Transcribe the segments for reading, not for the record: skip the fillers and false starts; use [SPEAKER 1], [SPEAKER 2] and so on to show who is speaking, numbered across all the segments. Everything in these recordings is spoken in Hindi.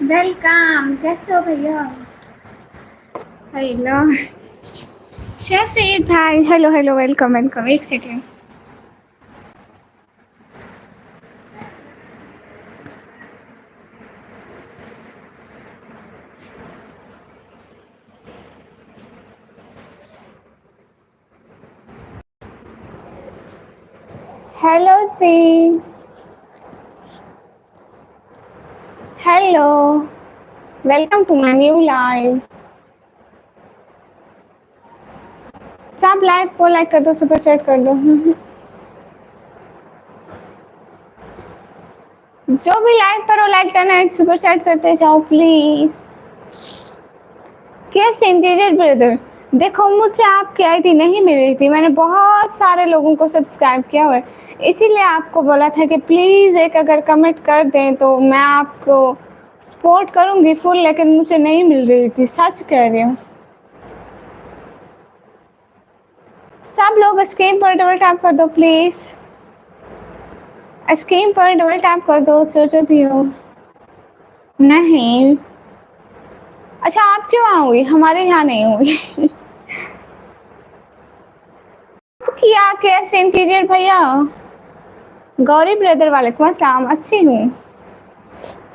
[SPEAKER 1] वेलकम, कैसे हो भैया? हेलो सैयद भाई, हेलो हेलो, वेलकम वेलकम। एक सेकेंड। हेलो सी, hello, welcome to my new live. सब लाइव को लाइक कर दो, सुपर चैट कर दो। जो भी लाइव करो लाइक करना है, सुपर चैट करते जाओ प्लीज। कैसे इंटीरियर ब्रदर? देखो, मुझसे आपकी आईडी नहीं मिल रही थी, मैंने बहुत सारे लोगों को सब्सक्राइब किया हुआ है, इसीलिए आपको बोला था कि प्लीज़ एक अगर कमेंट कर दें तो मैं आपको सपोर्ट करूंगी फुल, लेकिन मुझे नहीं मिल रही थी, सच कह रही हूँ। सब लोग स्क्रीन पर डबल टैप कर दो प्लीज़, स्क्रीन पर डबल टैप कर दो जो भी हो। नहीं, अच्छा आप क्यों वहाँ हुई, हमारे यहाँ नहीं हुई। किया कैसे इंटीरियर भैया? गौरी ब्रदर, वालेकुम अस्सलाम, अच्छी हूँ।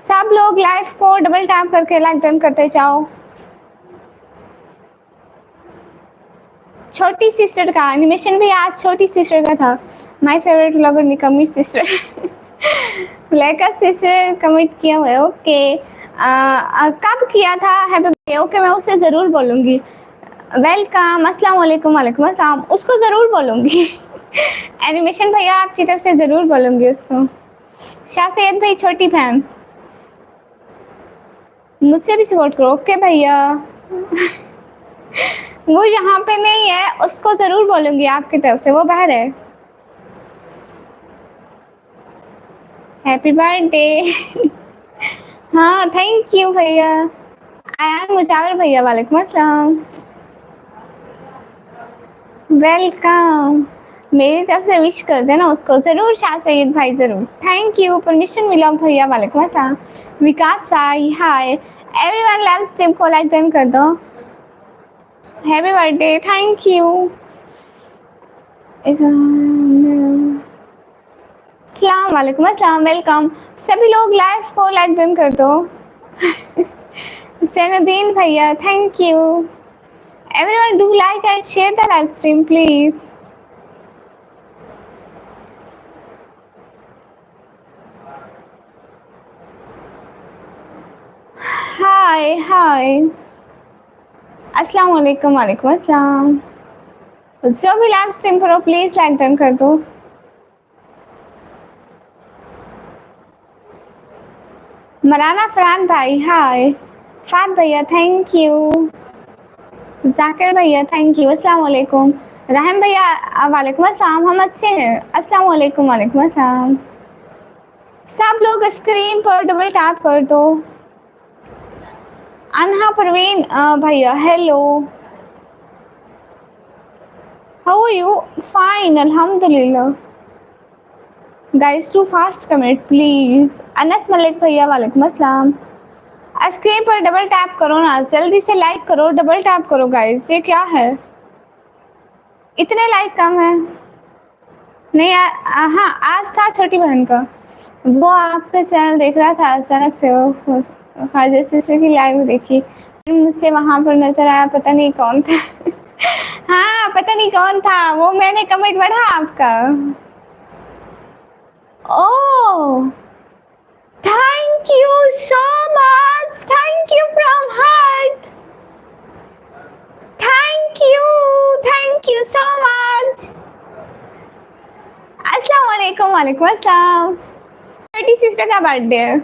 [SPEAKER 1] सब लोग लाइव को डबल टैप करके लाइक डन करते जाओ। छोटी सिस्टर का एनिमेशन भी आज छोटी सिस्टर का था। माय फेवरेट व्लॉगर निकम्मी सिस्टर। लेकर सिस्टर कमिट किया हुआ है, ओके। कब किया था हैप्पी? ओके, मैं उसे ज़रूर बोलूँगी। वेलकम, अस्सलाम वालेकुम, वालेकुम अस्सलाम, उसको ज़रूर बोलूँगी। एनिमेशन भैया आपकी तरफ से ज़रूर बोलूँगी उसको। शाह सैयद भाई, छोटी बहन, मुझसे भी सपोर्ट करो, ओके भैया। वो यहाँ पे नहीं है, उसको ज़रूर बोलूँगी आपकी तरफ से, वो बाहर है। Happy birthday. हाँ, थैंक यू भैया। आयान मुजावर भैया, वालेकुम अस्सलाम, वेलकम। मेरी तरफ से विश कर देना उसको ज़रूर, शाह सैयद भाई ज़रूर। थैंक यू, परमिशन मिला भैया, वालेकुम अस्सलाम। विकास भाई हाय। एवरीवन लाइव स्ट्रीम को लाइक डन कर दो। Happy birthday, thank you. अस्सलाम वालेकुम अस्सलाम, वेलकम। सभी लोग लाइव को लाइक डन कर दो। सैनुद्दीन भैया, thank you. Everyone do like and share the live stream please. Hi hi, अस्सलाम वालेकुम, वालेकुम अस्सलाम। जो भी लाइव स्ट्रीम करो प्लीज लाइक डन कर दो। मराना फरहान भाई हाय। फात भैया, थैंक यू। जाकिर भैया, थैंक यू, अस्सलाम वालेकुम। रहम भैया, वालेकुम अस्सलाम, हम अच्छे हैं, अस्सलाम वालेकुम, वालेकुम अस्सलाम। सब लोग स्क्रीन पर डबल टैप कर दो। अनहा परवीन भैया, hello, how are you? Fine, अल्हम्दुलिल्लाह। Guys to fast comment please. Anas Malik भैया, वालेकुम अस्सलाम। स्क्रीन पर डबल टैप करो ना, जल्दी से लाइक करो, डबल टैप करो गाइस, ये क्या है, इतने लाइक कम है। नहीं हाँ, आज था छोटी बहन का, वो आपका चैनल देख रहा था अचानक से, वो खाजा सिस्टर की लाइव देखी, फिर मुझसे वहाँ पर नजर आया, पता नहीं कौन था। हाँ, पता नहीं कौन था वो, मैंने कमेंट पढ़ा आपका। Oh, thank you so much, thank you from heart, thank you so much. अस्सलाम वालेकुम, वालेकुम अस्सलाम। छोटी सिस्टर का बर्थडे है।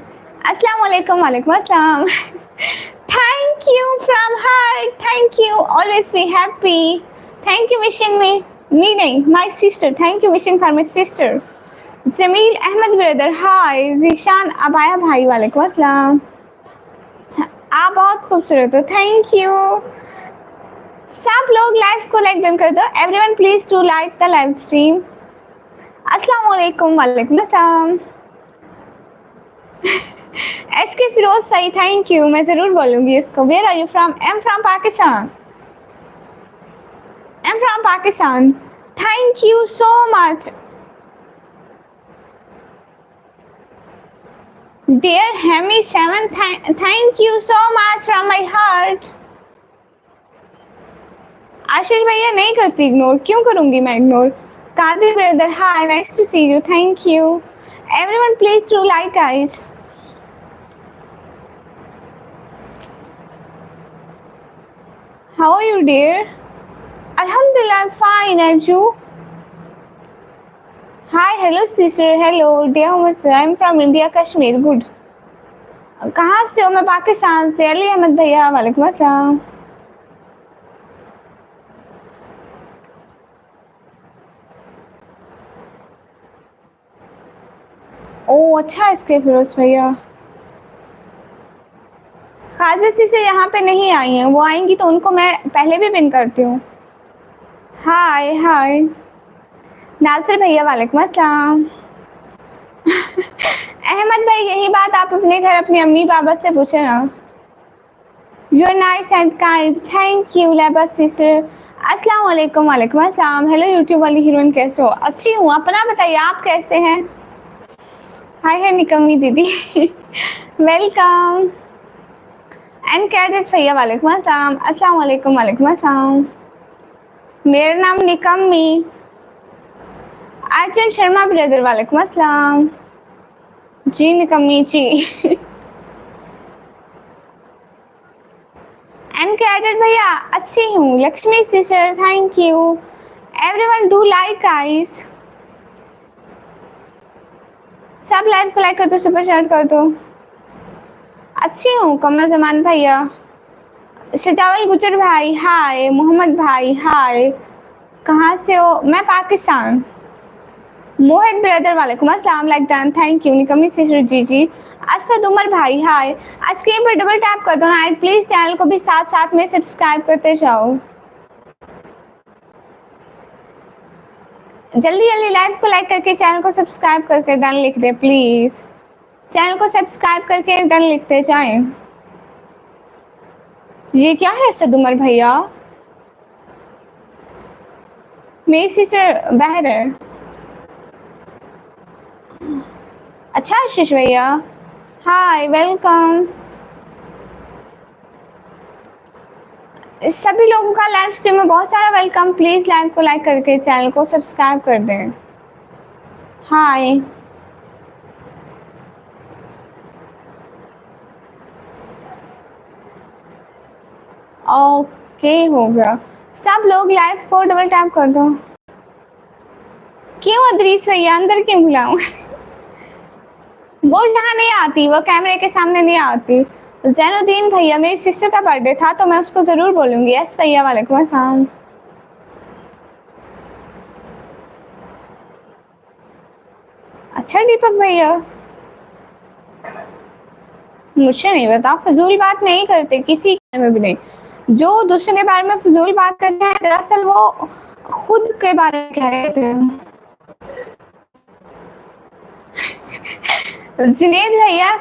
[SPEAKER 1] अस्सलाम वालेकुम, वालेकुम अस्सलाम। Thank you from heart, thank you, always be happy. Thank you wishing me नहीं, my sister, thank you wishing for my sister. Jameel Ahmed brother hi. Zeeshan Abaya भाई, वालेकुम अस्सलाम, आप बहुत खूबसूरत हो, थैंक यू। सब लोग लाइव को लाइक डन कर दो, everyone please to like the live stream. अस्सलाम वालेकुम, वालेकुम अस्सलाम। एस के फिरोज भाई थैंक यू, मैं ज़रूर बोलूँगी इसको। Where are you from? I am from Pakistan. I am from Pakistan. Thank you so much. Dear हेमी 7, thank you so much from my heart. Ashish भैया नहीं करती इग्नोर, क्यों करूँगी मैं ignore? Qadir brother hi, nice to see you, thank you. Everyone please do like guys. How are you dear? Alhamdulillah, I'm fine. And you? Hi, hello sister. Hello, dear Umar sir. I'm from India, Kashmir. Good. कहाँ से हो? मैं पाकिस्तान से। अली अहमद भैया वालेकुम अस्सलाम। ओह अच्छा, इसके फिरोज भैया। खाजा सिस्टर यहाँ पे नहीं आई हैं, वो आएंगी तो उनको मैं पहले भी पिन करती हूँ। हाय हाय नासिर भैया वालेकुम अस्सलाम। अहमद भाई यही बात आप अपने घर अपनी अम्मी पापा से पूछे ना। You are nice and kind, thank you Leba sister. अस्सलाम वालेकुम। वालेकुम अस्सलाम। हेलो यूट्यूब वाली हीरोइन, कैसे हो? अच्छी हूँ, अपना बताइए आप कैसे हैं? हाय है निकम्मी दीदी। वेलकम। एंड कैडेट भैया वालेकुम अस्सलाम। अस्सलाम वालेकुम। वालेकुम अस्सलाम। मेरा नाम निकम्मी। अर्जुन शर्मा ब्रदर वालेकुम अस्सलाम। जी निकम्मी जी। एंड कैडेट भैया अच्छी हूँ। Lakshmi sister thank you. Everyone do like guys. सब लाइव को लाइक कर दो, सुपर चैट कर दो। अच्छी हूँ कमर जमान भैया। सजावल गुजर भाई हाय। मोहम्मद भाई हाय। कहाँ से हो? मैं पाकिस्तान। मोहित ब्रदर वालेकुम अस्सलाम, लाइक डन थैंक यू। निकमी सिस्टर जी जी। असद उमर भाई हाय। स्क्रीन पर डबल टैप कर दो ना प्लीज, चैनल को भी साथ साथ में सब्सक्राइब करते जाओ। जल्दी जल्दी लाइव को लाइक करके चैनल को सब्सक्राइब करके डन लिख दे प्लीज। चैनल को सब्सक्राइब करके डन लिखते जाएं। ये क्या है असद उमर भैया? मेरी सिस्टर बाहर है। अच्छा आशीष भैया हाय वेलकम। सभी लोगों का लाइव स्ट्रीम में बहुत सारा वेलकम। प्लीज लाइव को लाइक करके चैनल को सब्सक्राइब कर दें। हाय ओके हो गया। सब लोग लाइव को डबल टैप कर दो। क्यों अदरीस भैया अंदर क्यों बुलाऊं? वो यहाँ नहीं आती, वो कैमरे के सामने नहीं आती। जैनुद्दीन भैया मेरी सिस्टर का बर्थडे था तो मैं उसको जरूर बोलूंगी। यस भैया वालेकुम अस्सलाम। अच्छा दीपक भैया मुझे नहीं बता, फजूल बात नहीं करते किसी के बारे में भी नहीं। जो दूसरे के बारे में फजूल बात करते हैं दरअसल वो खुद के बारे में कह रहे थे। जुनेद भैया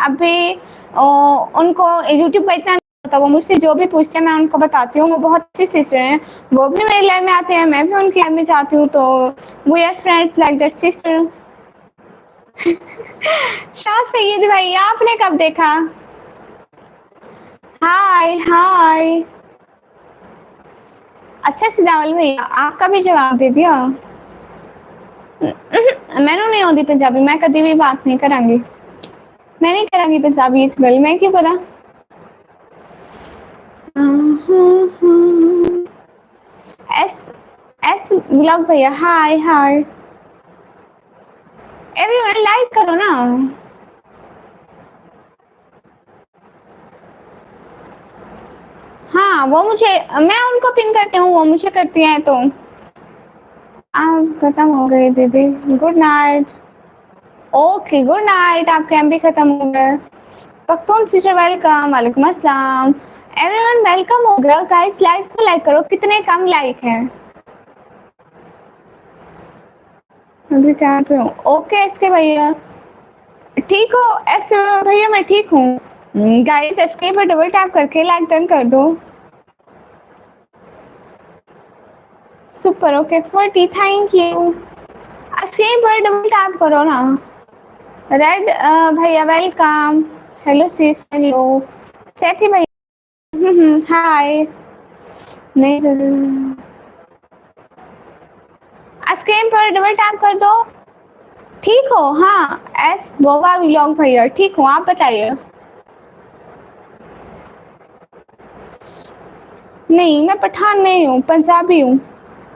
[SPEAKER 1] अभी उनको यूट्यूब का इतना नहीं पता, वो मुझसे जो भी पूछते हैं मैं उनको बताती हूँ। वो बहुत अच्छी सिस्टर हैं, वो भी मेरी लाइफ में आते हैं, मैं भी उनकी लाइफ में जाती हूँ, तो we are friends like that sister. Shah Syed भैया आपने कब देखा? हाय हाय। अच्छा सिदावल भैया आपका भी जवाब दे दिया। मैनू नहीं आती पंजाबी, मैं कभी भी बात नहीं करांगी। मैं नहीं करांगी पंजाबी इस गल, मैं क्यों करा? एस एस ब्लॉग भैया हाय हाय। एवरीवन लाइक करो ना। हाँ वो मुझे, मैं उनको पिन करती हूँ, वो मुझे करती हैं। तो आप खत्म हो गए दीदी, good night. Okay good night, आपके एम भी खत्म हो गए। Pakhtun sister welcome. वालेकुम अस्सलाम। एवरीवन वेलकम हो गया गाइस, लाइक को लाइक करो, कितने कम लाइक हैं। अभी क्या पे हूँ? ओके इसके भैया ठीक हो? ऐसे भैया मैं ठीक हूँ। गाइस एस्केप पर डबल टैप करके लाइक डन कर दो। Super, okay 40, thank you. Escape पर डबल टैप करो ना। रेड भैया वेलकम। हेलो सिस, हेलो सेठी भैया। हाय। नहीं स्क्रीन पर डबल टैप कर दो। ठीक हो? हाँ एस बोवा व्लॉग भैया ठीक हूँ, आप बताइए। नहीं मैं पठान नहीं हूँ, पंजाबी हूँ।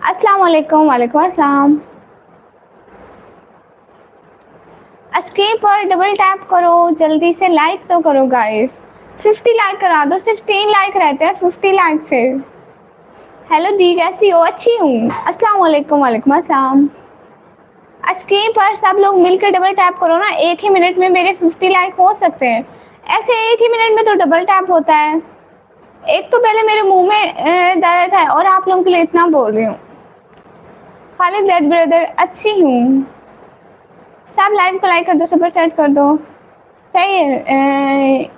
[SPEAKER 1] अस्सलाम वालेकुम। वालेकुम अस्सलाम। स्क्रीन पर डबल टैप करो, जल्दी से लाइक तो करो गाइस। 50 लाइक करा दो, सिर्फ 3 लाइक रहते हैं 50 लाइक से। हेलो दी, कैसी हो? अच्छी हूँ। अस्सलाम वालेकुम। वालेकुम अस्सलाम। स्क्रीन पर सब लोग मिलकर डबल टैप करो ना, एक ही मिनट में मेरे 50 लाइक हो सकते हैं। ऐसे एक ही मिनट में तो डबल टैप होता है। एक तो पहले मेरे मुंह में दर्द है और आप लोगों के लिए इतना बोल रही हूँ। खालिद रेड ब्रदर अच्छी हूँ। सब लाइव को लाइक कर दो, सुपर चैट कर दो। सही है,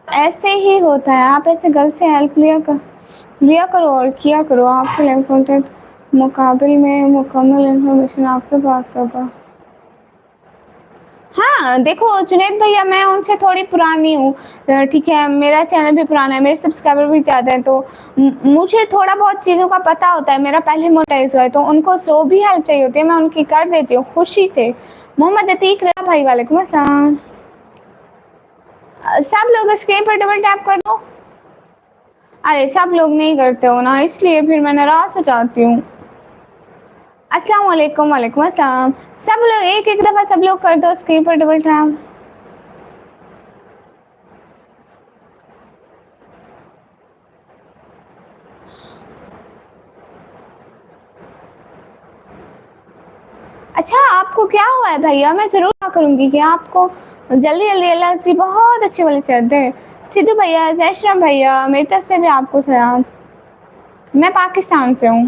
[SPEAKER 1] ऐसे ही होता है। आप ऐसे गर्ल से हेल्प लिया करो और किया करो। आपके लाइव कंटेंट मुकाबले में मुकम्मल इंफॉर्मेशन आपके पास होगा। हाँ देखो जुनैद भैया, मैं उनसे थोड़ी पुरानी हूँ, ठीक है। मेरा चैनल भी पुराना है, मेरे सब्सक्राइबर भी ज़्यादा हैं, तो मुझे थोड़ा बहुत चीज़ों का पता होता है। मेरा पहले मोनेटाइज हुआ है, तो उनको जो भी हेल्प चाहिए होती है मैं उनकी कर देती हूँ खुशी से। मोहम्मद अतीक रहा भाई, वालेकुम अस्सलाम। सब लोग स्क्रीन पर डबल टैप कर दो। अरे सब लोग नहीं करते हो ना, इसलिए फिर मैं नाराज हो जाती हूँ। अस्सलाम वालेकुम। वालेकुम अस्सलाम। सब लोग एक एक दफ़ा सब लोग कर दो स्क्रीन पर डबल टैप। अच्छा आपको क्या हुआ है भैया? मैं ज़रूर क्या करूँगी कि आपको जल्दी जल्दी अल्लाह जी बहुत अच्छी वाली सेहत दे। सिद्धू भैया, जय श्री राम भैया, मेरी तरफ से भी आपको सलाम। मैं पाकिस्तान से हूँ,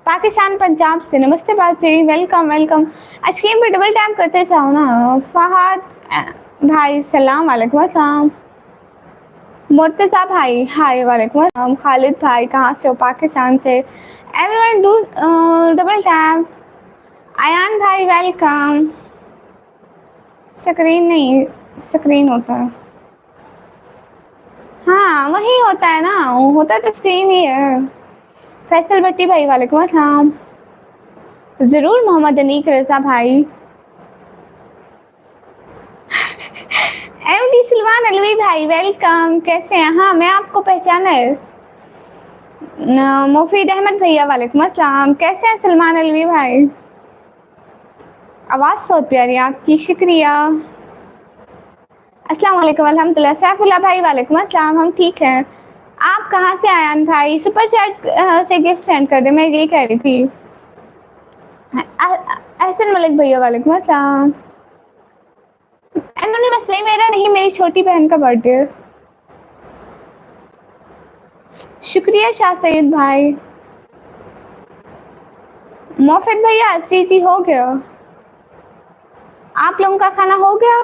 [SPEAKER 1] पाकिस्तान पंजाब से। नमस्ते बाजी, वेलकम वेलकम। स्क्रीन पर डबल टैप करते जाओ ना। फहद भाई सलाम, वालेकुम अस्सलाम। मुर्तज़ा भाई हाय, वालेकुम अस्सलाम। खालिद भाई कहाँ से हो? पाकिस्तान से। Everyone do double tap. Ayan भाई वेलकम। स्क्रीन नहीं, स्क्रीन होता है। हाँ वही होता है ना, होता तो स्क्रीन ही है। फैसल भट्टी भाई, वालेकुम अस्सलाम। ज़रूर मोहम्मद अनीक रज़ा भाई। एमडी सलमान अलवी भाई वेलकम, कैसे हैं? हाँ मैं आपको पहचाना है। मुफीद अहमद भैया, वालेकुम अस्सलाम। कैसे हैं सलमान अलवी भाई? आवाज़ बहुत प्यारी है आपकी, शुक्रिया। अस्सलाम वालेकुम, अल्हम्दुलिल्लाह। सैफुल्लाह भाई, वालेकुम अस्सलाम। हम ठीक हैं। आप कहाँ से आयान भाई? सुपर चैट से गिफ्ट सेंड कर दे, मैं यही कह रही थी। एहसन मलिक भैया, वालेकुम अस्सलाम। एनोनिमस भाई मेरा नहीं, मेरी छोटी बहन का बर्थडे है। शुक्रिया शाह सईद भाई। मोफिद भैया सीटी हो गया? आप लोगों का खाना हो गया?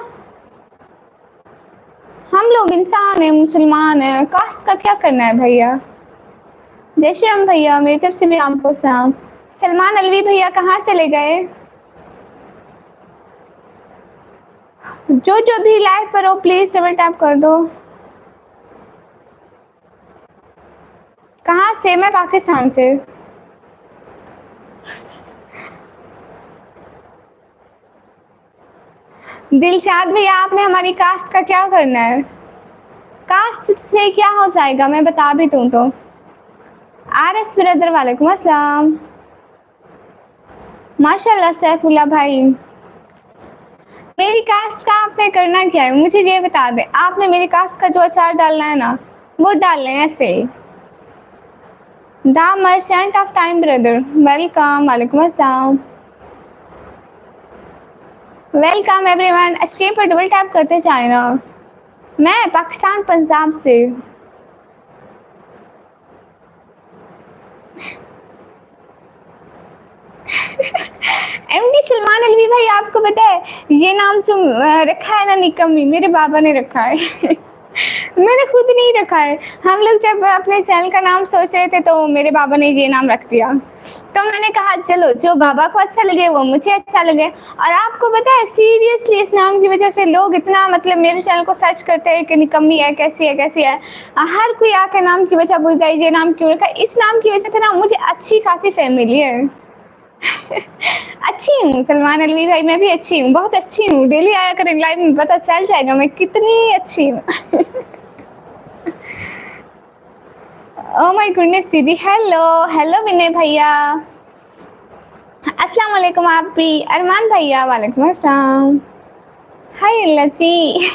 [SPEAKER 1] हम लोग इंसान हैं, मुसलमान हैं, कास्ट का क्या करना है भैया। जय श्री राम भैया, मेरी तरफ से भी आपको सलाम। सलमान अलवी भैया कहाँ चले गए? जो जो भी लाइव पर हो प्लीज डबल टैप कर दो। कहाँ से? मैं पाकिस्तान से। दिलशाद भैया, आपने हमारी कास्ट का क्या करना है? कास्ट से क्या हो जाएगा, मैं बता भी दूं तो। आरएस ब्रदर, वालेकुम अस्सलाम। माशाल्लाह सैफुल्लाह भाई। मेरी कास्ट का आपने करना क्या है मुझे ये बता दें। आपने मेरी कास्ट का जो अचार डालना है ना, वो डाल लें ऐसे। The merchant of time brother, welcome, वालेकुम अस्सलाम। Welcome everyone. स्क्रीन पर डबल टैप करते जाए ना। मैं पाकिस्तान पंजाब से। एमडी सलमान अलवी भाई, आपको पता है ये नाम जो रखा है ना निकम्मी, मेरे बाबा ने रखा है। मैंने खुद नहीं रखा है। हम लोग जब अपने चैनल का नाम सोच रहे थे तो मेरे बाबा ने ये नाम रख दिया, तो मैंने कहा चलो जो बाबा को अच्छा लगे वो मुझे अच्छा लगे। और आपको पता है सीरियसली इस नाम की वजह से लोग इतना मतलब मेरे चैनल को सर्च करते हैं कि निकम्मी है, कैसी है कैसी है। हर कोई आके नाम की वजह पूछता है ये नाम क्यों रखा है। इस नाम की वजह से ना मुझे अच्छी खासी फैमिली है। अच्छी हूँ सलमान अलवी भाई, मैं भी अच्छी हूँ, बहुत अच्छी हूँ। डेली आया करें लाइव में, पता चल जाएगा मैं कितनी अच्छी हूँ। ओह माय गुडनेस दीदी, हेलो हेलो विनय भैया, अस्सलाम वालेकुम। आप भी अरमान भैया, वालेकुम अस्सलाम। हाय लची।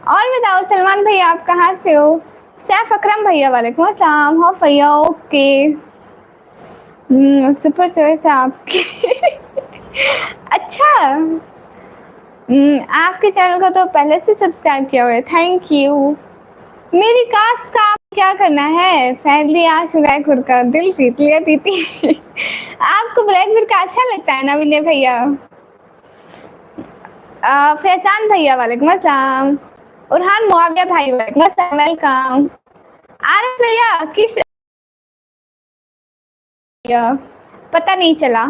[SPEAKER 1] और बताओ सलमान भैया आप कहाँ से हो? सैफ अकरम भैया, वालेकुम अस्सलाम। हो भैया ओके। सुपर चॉइस है आपकी। अच्छा, आपके चैनल को तो पहले से सब्सक्राइब किया हुआ है, थैंक यू। मेरी कास्ट का आप क्या करना है? फैमिली आज ब्लैक बुरका दिल जीत लिया दीदी। आपको ब्लैक बुरका अच्छा लगता है ना विनय भैया? फैजान भैया, वालेकुम अस्सलाम। उरहान मुआविया भाई, वालेकुम अस्सलाम, वेलकम। आरस भैया किस भैया? पता नहीं चला।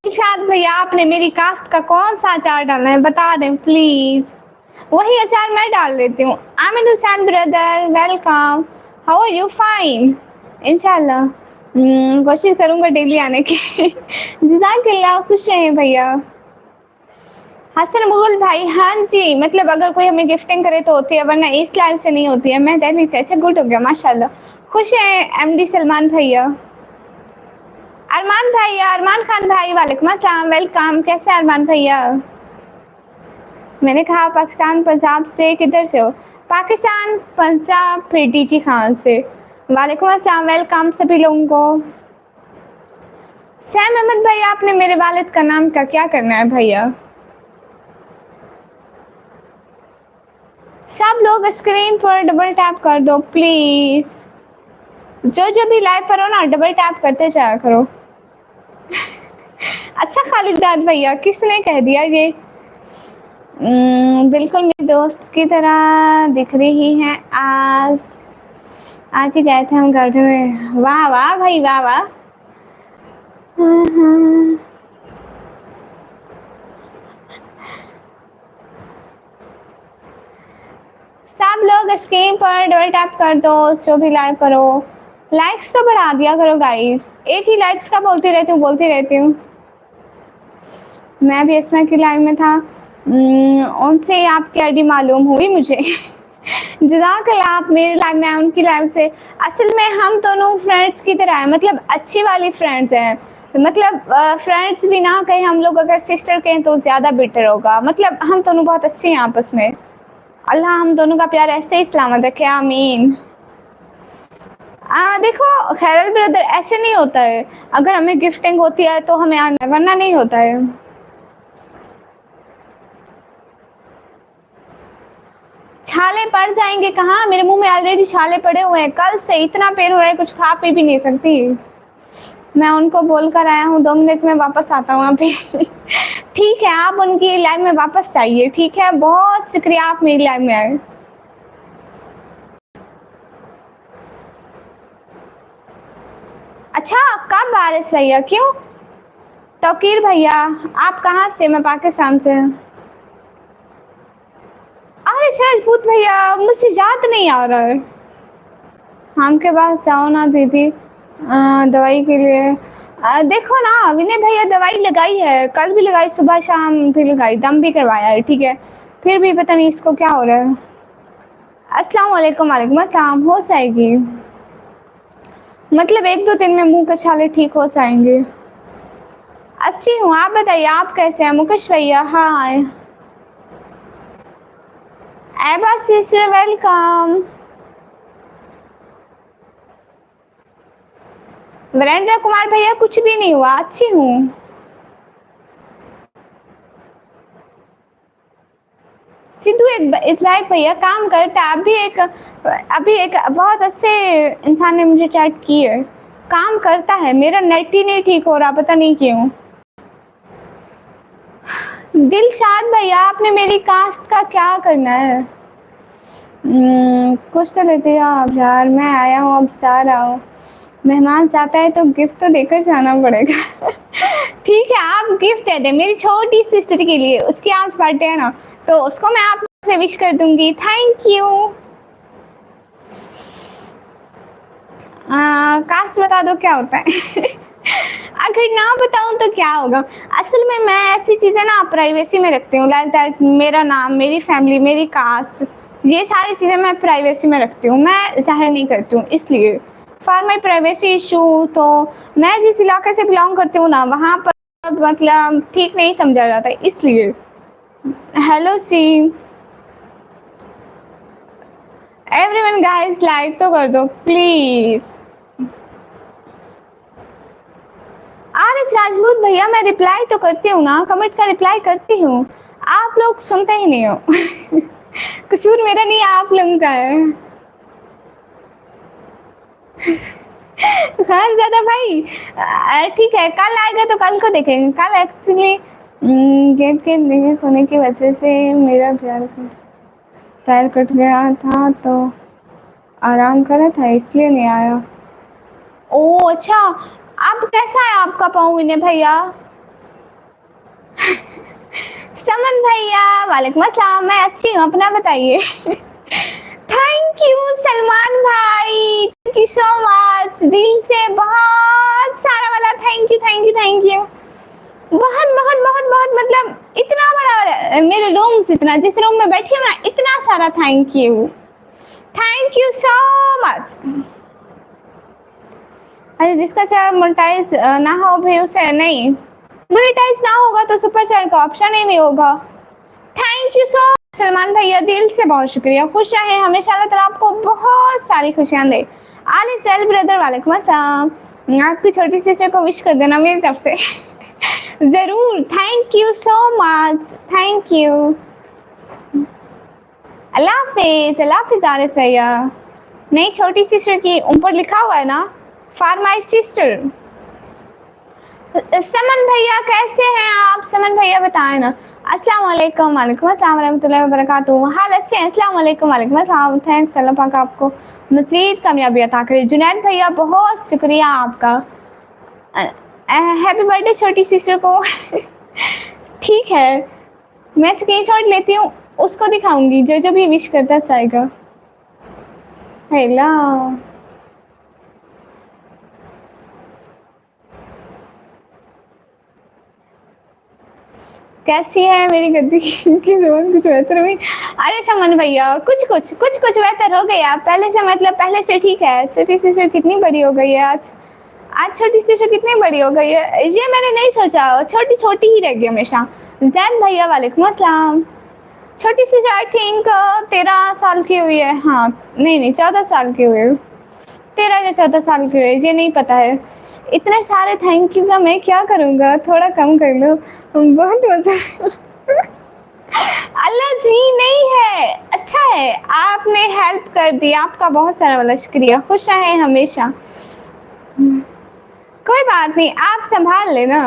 [SPEAKER 1] इरशाद भैया आपने मेरी कास्ट का कौन सा अचार डालना है बता दें प्लीज, वही अचार मैं डाल देती हूँ। Aamir Hussain brother, welcome. How are you? Fine इंशाल्लाह। कोशिश करूँगा डेली आने की। जज़ाकल्लाह, खुश रहें भैया। हसन मुगल भाई, हाँ जी, मतलब अगर कोई हमें गिफ्टिंग करे तो होती है, वरना इस लाइव से नहीं होती है। मैं दिल्ली से। अच्छा गुड हो गया माशाल्लाह। खुश हैं एमडी सलमान भैया। अरमान भैया, अरमान खान भाई, वालेकुम अस्सलाम, वेलकम। कैसे अरमान भैया? मैंने कहा पाकिस्तान पंजाब से, किधर से हो? पाकिस्तान पंजाब, फिर डीजी खान से। वालेकुम अस्सलाम, वेलकम सभी लोगों को। सैम अहमद भाई, आपने मेरे वालिद का नाम का क्या करना है भैया? सब लोग स्क्रीन पर डबल टैप कर दो प्लीज। जो भी लाइव पर हो ना डबल टैप करते जाया करो। अच्छा खालिदाद भैया, किसने कह दिया ये? बिल्कुल मेरे दोस्त की तरह दिख रही हैं। आज आज ही गए थे हम गार्डन में। वाह वाह भाई, वाह वाह। सब लोग स्क्रीन पर डबल टैप कर दो, जो भी लाइव पर हो। लाइक्स तो बढ़ा दिया करो गाइस, एक ही लाइक्स का बोलती रहती हूँ। मैं भी इसमें की लाइव में था, उनसे आपकी आईडी मालूम हुई मुझे। जज़ाकल्लाह, आप मेरी लाइव में आए उनकी लाइव से। असल में हम दोनों फ्रेंड्स की तरह है, मतलब अच्छी वाली फ्रेंड्स हैं। मतलब फ्रेंड्स भी ना कहें हम लोग, अगर सिस्टर कहें तो ज़्यादा बेटर होगा। मतलब हम दोनों बहुत अच्छे हैं आपस में। अल्लाह हम दोनों का प्यार ऐसे ही सलामत रखे, आमीन। देखो खैरल ब्रदर, ऐसे नहीं होता है। अगर हमें गिफ्टिंग होती है तो हमें आना है, वरना नहीं होता है। छाले पड़ जाएंगे कहाँ, मेरे मुंह में ऑलरेडी छाले पड़े हुए हैं। कल से इतना पेन हो रहा है, कुछ खा पी भी नहीं सकती। मैं उनको बोल कर आया हूँ 2 मिनट में वापस आता हूँ अभी। ठीक है, आप उनकी लाइव में वापस आइए, ठीक है। बहुत शुक्रिया आप मेरी लाइव में आए। अच्छा कब बारिश भैया, क्यों? तौकीर भैया आप कहाँ से? मैं पाकिस्तान से। अरे राजपूत भैया, मुझसे याद नहीं आ रहा है। हम के पास जाओ ना दीदी, दवाई के लिए। देखो ना विनय भैया, दवाई लगाई है, कल भी लगाई, सुबह शाम भी लगाई, दम भी करवाया है, ठीक है। फिर भी पता नहीं इसको क्या हो रहा है। अस्सलाम वालेकुम। वालेकुम अस्सलाम। हो जाएगी, मतलब 1-2 दिन में मुंह के छाले ठीक हो जाएंगे। अच्छी हूँ, आप बताइए आप कैसे हैं? मुकेश भैया हाय। एबा सिस्टर वेलकम। वीरेंद्र कुमार भैया कुछ भी नहीं हुआ, अच्छी हूँ। सिद्धू एक इस्लाइक भैया काम करता है। अभी एक बहुत अच्छे इंसान ने मुझे चैट की है। काम करता है, मेरा नेट ही नहीं ठीक हो रहा, पता नहीं क्यों। दिलशाद भैया आपने मेरी कास्ट का क्या करना है? कुछ तो लेते हो आप यार, मैं आया हूँ अब जा रहा हूँ। मेहमान आता है तो गिफ्ट तो देकर जाना पड़ेगा। ठीक है आप गिफ्ट दे दे मेरी छोटी सिस्टर के लिए, उसकी आज बर्थडे है ना, तो उसको मैं आपसे विश कर दूंगी। Thank you. कास्ट बता दो क्या होता है? अगर ना बताऊं तो क्या होगा? असल में मैं ऐसी चीज़ें ना प्राइवेसी में रखती हूँ, लाइक दैट मेरा नाम, मेरी फैमिली, मेरी कास्ट, ये सारी चीज़ें मैं प्राइवेसी में रखती हूँ, मैं जाहिर नहीं करती हूँ, इसलिए फॉर माई प्राइवेसी इशू। तो मैं जिस इलाके से बिलोंग करती हूँ ना, वहाँ पर मतलब ठीक नहीं समझा जाता, इसलिए। Hello see everyone, guys like तो कर दो प्लीज़। आर.एस. राजपूत भैया मैं रिप्लाई तो करती हूँ ना, कमेंट का रिप्लाई करती हूँ, आप लोग सुनते ही नहीं हो। कसूर मेरा नहीं आप लोगों का है। खान ज़्यादा भाई ठीक है, कल आएगा तो कल को देखेंगे। कल एक्चुअली गेट के लीक होने की वजह से मेरा पैर कट गया था तो आराम कर रहा था, इसलिए नहीं आया। ओह अच्छा, अब कैसा है आपका पाँव विनय भैया? समन भैया वालेकुम अस्सलाम, मैं अच्छी हूँ, अपना बताइए। थैंक यू सलमान भाई, थैंक यू सो मच, दिल से बहुत सारा वाला thank you thank you thank you. बहुत बहुत बहुत बहुत मतलब इतना बड़ा मेरे रूम जितना, जिस रूम में बैठी हूँ ना, इतना सारा थैंक यू सो मच। अरे जिसका चैनल मोनेटाइज ना हो भी उसे नहीं, मोनेटाइज ना होगा तो सुपर चैनल का ऑप्शन ही नहीं होगा। Thank you so much Salman भैया, दिल से बहुत शुक्रिया। खुश रहें हमेशा, अल्लाह ताला आपको बहुत सारी खुशियाँ दे। आल इज वेल ब्रदर, वालेकुम अस्सलाम। आपकी छोटी सिस्टर को विश कर देना मेरी तरफ से। ज़रूर, thank you so much, thank you. अल्लाह हाफिज़ आर एस भैया। नहीं छोटी सिस्टर की ऊपर लिखा हुआ है ना, फॉर माई सिस्टर। समन भैया कैसे हैं आप? समन भैया बताएं ना। अस्सलाम वालेकुम, वालेकुम अस्सलाम रहमतुल्लाहि व बरकातुहू। हाल अच्छे हैं? अस्सलाम वालेकुम, वालेकुम अस्सलाम। थैंक्स, अल्लाह पाक आपको मज़ीद कामयाबी अता करे। जुनैद भैया बहुत शुक्रिया आपका। हैप्पी बर्थडे छोटी सिस्टर को। ठीक है, मैं स्क्रीनशॉट लेती हूँ, उसको दिखाऊंगी जो जो भी विश करता जाएगा। हेलो कैसी है मेरी गद्दी की ज़ुबान कुछ बेहतर हुई? अरे समन भैया कुछ बेहतर हो गया पहले से, मतलब पहले से ठीक है। छोटी सिस्टर कितनी बड़ी हो गई है आज छोटी सिस्टर कितनी बड़ी हो गई है, ये मैंने नहीं सोचा, छोटी छोटी ही रहेगी हमेशा। जैन भैया वालेकुम अस्सलाम। छोटी सिस्टर आई थिंक 13 साल की हुई है, हाँ नहीं 14 साल की हुई है, 13 या 14 साल की हुई है, ये नहीं पता है। इतने सारे थैंक यू का मैं क्या करूँगा, थोड़ा कम कर लो, बहुत मजा। अल्लाह जी नहीं है, अच्छा है आपने हेल्प कर दी, आपका बहुत सारा वाला शुक्रिया। खुश रहें हमेशा। कोई बात नहीं, आप संभाल लेना।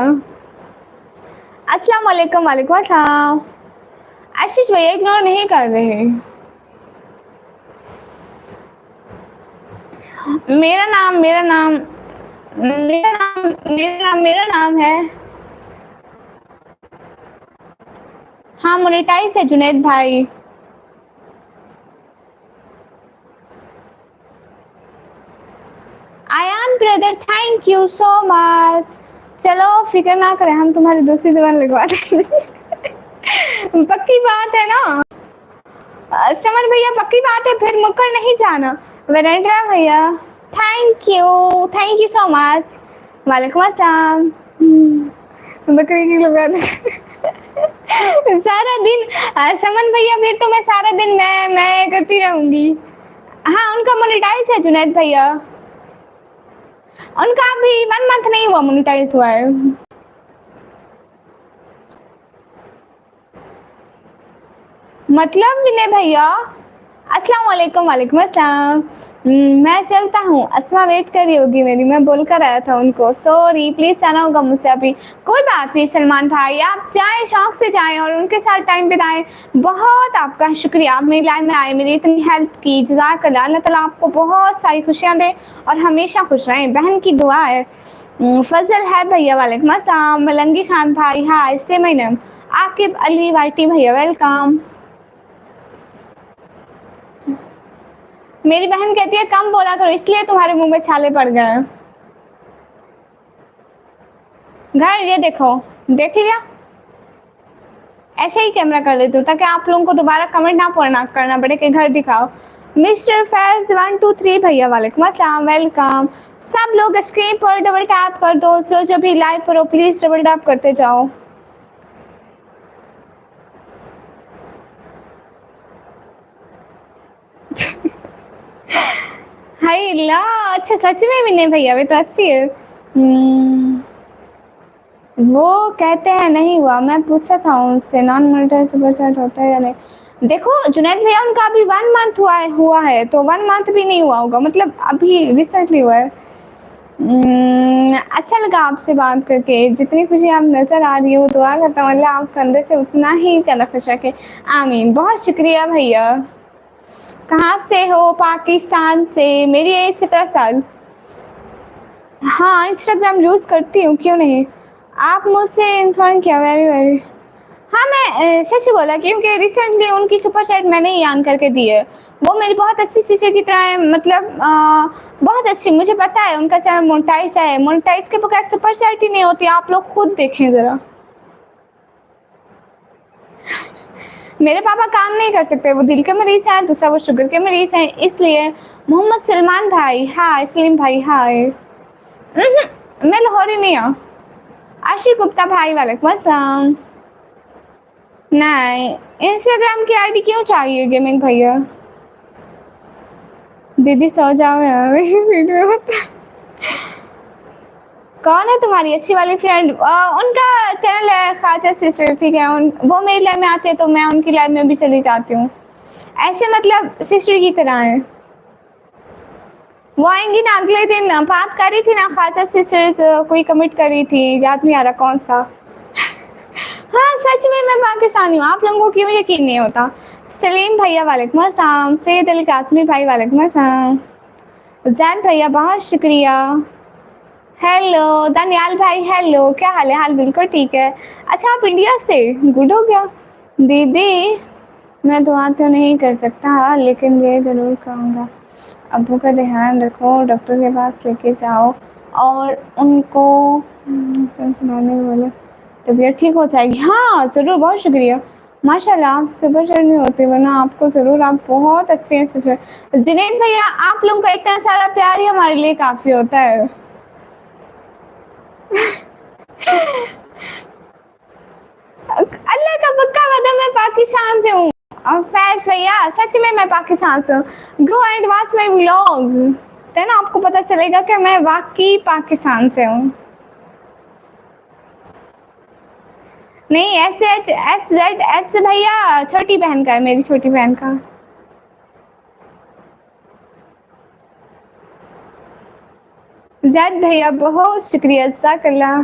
[SPEAKER 1] अस्सलाम वालेकुम, वालेकुम अस्सलाम। आशीष भैया इग्नोर नहीं कर रहे। मेरा नाम है, हाँ मोनेटाइज है जुनैद भाई। Ayan brother thank you so much. चलो फिक्र ना करें, हम तुम्हारी दूसरी दुकान लगवा देंगे। पक्की बात है ना समर भैया, पक्की बात है, फिर मुकर नहीं जाना। वीरेंद्रा भैया थैंक यू सो मच। वालेकुम अस्सलाम। बकरी की लगा दे। सारा दिन समन भैया, फिर तो मैं सारा दिन मैं करती रहूंगी। हाँ उनका मोनेटाइज है जुनैद भैया, उनका अभी 1 मंथ नहीं हुआ, मोनेटाइज हुआ है। मतलब विनय भैया अस्सलाम वालेकुम, वालेकुम अस्सलाम। मैं चलता हूँ, अस्मा वेट कर रही होगी मेरी, मैं बोल कर आया था उनको, सॉरी प्लीज आना होगा मुझसे अभी। कोई बात नहीं सलमान भाई, आप जाएं, शौक से जाएं और उनके साथ टाइम बिताएं। बहुत आपका शुक्रिया, आप मेरी लाइफ में आए, मेरी इतनी हेल्प की, जज़ाकल्लाह। अल्लाह ताला आपको बहुत सारी खुशियाँ दे और हमेशा खुश रहें, बहन की दुआ है। फजल है भैया, वालेकुम अस्सलाम। मलंगी खान भाई हाय, से मैडम। आकिब अली वाइटी भैया वेलकम। मेरी बहन कहती है कम बोला करो, इसलिए तुम्हारे मुंह में छाले पड़ गए हैं। घर ये देखो, देख लिया, ऐसे ही कैमरा कर लेती हूँ ताकि आप लोगों को दोबारा कमेंट ना पढ़ना करना पड़े कि घर दिखाओ। मिस्टर फैज 1 2 3 भैया वालेकुम अस्सलाम, वेलकम। सब लोग स्क्रीन पर डबल टैप कर दो, जो भी लाइव पर हो प्लीज डबल टैप करते जाओ। हाय ला, अच्छा सच में भी नहीं भैया, वे तो अच्छी है। वो कहते हैं नहीं हुआ, मैं पूछा था उनसे नॉन मॉनिटाइज्ड होता है या नहीं। देखो जुनैद भैया, उनका अभी 1 मंथ हुआ है तो 1 मंथ भी नहीं हुआ होगा, मतलब अभी रिसेंटली हुआ है। अच्छा लगा आपसे बात करके, जितनी खुशी आप नज़र आ रही हो, दुआ करता हूँ अल्लाह आपके अंदर से उतना ही ज़्यादा खुश रखे, आमीन। बहुत शुक्रिया भैया। कहाँ से हो? पाकिस्तान से। मेरी एज 17 साल। हाँ इंस्टाग्राम यूज़ करती हूँ, क्यों नहीं। आप मुझसे इन्फॉर्म किया, वेरी वेरी। हाँ मैं सच बोला, क्योंकि रिसेंटली उनकी सुपर चैट मैंने ही ऑन करके दी है। वो मेरी बहुत अच्छी सिस्टर की तरह है, मतलब बहुत अच्छी। मुझे पता है उनका चैनल मोनेटाइज है, मोनेटाइज के बगैर सुपर चैट ही नहीं होती, आप लोग खुद देखें ज़रा। मेरे पापा काम नहीं कर सकते, वो दिल के मरीज़ हैं, दूसरा वो शुगर के मरीज़ हैं, इसलिए। मोहम्मद सलमान भाई हाय, सलीम भाई हाय। मैं लाहौरी नहीं हूँ। आशिक गुप्ता भाई वालेकुम अस्सलाम। नहीं, इंस्टाग्राम की आईडी क्यों चाहिए गेमिंग भैया? दीदी सो जाओ यार वीडियो में। कौन है तुम्हारी अच्छी वाली फ्रेंड? उनका चैनल है ख्वाजा सिस्टर, ठीक है। वो मेरी लाइफ में आते हैं तो मैं उनकी लाइफ में भी चली जाती हूँ, ऐसे मतलब सिस्टर की तरह है। वो आएंगी ना अगले दिन, बात कर रही थी ना ख्वाजा सिस्टर्स, कोई कमिट कर रही थी, याद नहीं आ रहा कौन सा। हाँ सच में मैं पाकिस्तानी हूँ, आप लोगों को क्यों यकीन नहीं होता। सलीम भैया वालेकुम अस्सलाम, सैयद अली कासमी भाई वालेकुम अस्सलाम, जैन भैया बहुत शुक्रिया। हेलो दनियाल भाई, हेलो, क्या हाल है? हाल बिल्कुल ठीक है। अच्छा आप इंडिया से? गुड हो गया। दीदी मैं दुआ तो नहीं कर सकता, लेकिन ये ज़रूर कहूँगा अब्बू का ध्यान रखो, डॉक्टर के पास लेके जाओ और उनको सुनाने बोले, तबीयत ठीक हो जाएगी। हाँ ज़रूर, बहुत शुक्रिया। माशाल्लाह आप सुपर चढ़नी होती, वरना आपको ज़रूर, आप बहुत अच्छे हैं सिस्टर। जुनैद भैया आप लोगों का इतना सारा प्यार ही हमारे लिए काफ़ी होता है। अल्लाह का पक्का वादा, मैं पाकिस्तान से हूँ। और फैज भैया सच में मैं पाकिस्तान से हूँ। Go and watch my vlog, then आपको पता चलेगा कि मैं वाकई पाकिस्तान से हूँ। नहीं S H S Z S भैया छोटी बहन का है, मेरी छोटी बहन का। जेड भैया बहुत शुक्रिया, जज़ाकल्लाह।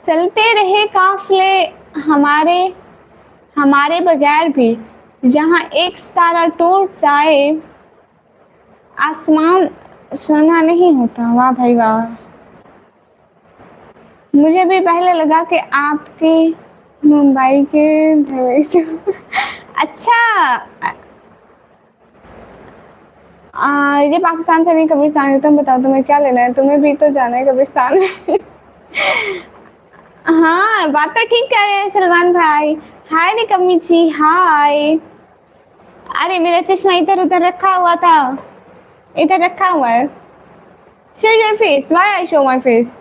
[SPEAKER 1] चलते रहे काफिले हमारे हमारे बगैर भी, जहाँ एक सितारा टूट जाए आसमान सोना नहीं होता। वाह भाई वाह। मुझे भी पहले लगा कि आपके मुंबई के ढाई से अच्छा ये पाकिस्तान से नहीं कब्रिस्तान है, तुम बताओ तुम्हें क्या लेना है? तुम्हें भी तो जाना है कब्रिस्तान में। हाँ बात तो ठीक कह रहे हैं सलमान भाई। हाय निकम्मी जी हाय। अरे मेरा चश्मा इधर उधर रखा हुआ था, इधर रखा हुआ है। Show your face, why I show my face?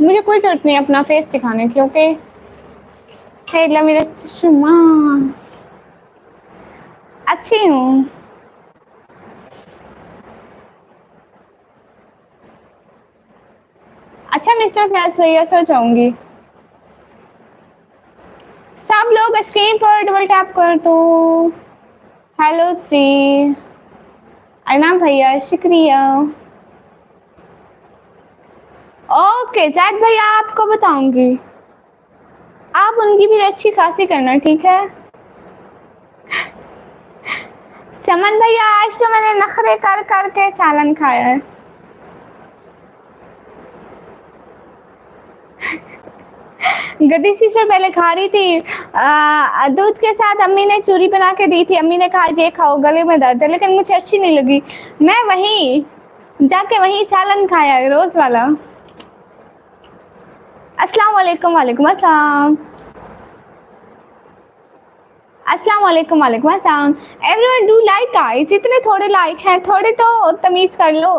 [SPEAKER 1] मुझे कोई जरूरत नहीं अपना फेस दिखाने, क्योंकि हेला मेरा चश्मा। अच्छी हूँ। अच्छा मिस्टर फैज भैया, सो जाऊंगी। सब लोग स्क्रीन पर डबल टैप कर दो। हेलो श्री, अरनाम भैया शुक्रिया। ओके जैद भैया आपको बताऊंगी, आप उनकी भी अच्छी खासी करना, ठीक है। चमन भैया आज तो मैंने नखरे कर करके सालन खाया है। गद्दी सिस्टर पहले खा रही थी दूध के साथ, अम्मी ने चूरी बना के दी थी, अम्मी ने कहा ये खाओ गले में दर्द है, लेकिन मुझे अच्छी नहीं लगी। मैं वहीं जाके वहीं सालन खाया रोज वाला। अस्सलाम वालेकुम। वालेकुम अस्सलाम। अस्सलाम वालेकुम। वालेकुम अस्सलाम। एवरीवन डू लाइक गाइस, इतने थोड़े लाइक हैं, थोड़े तो तमीज कर लो।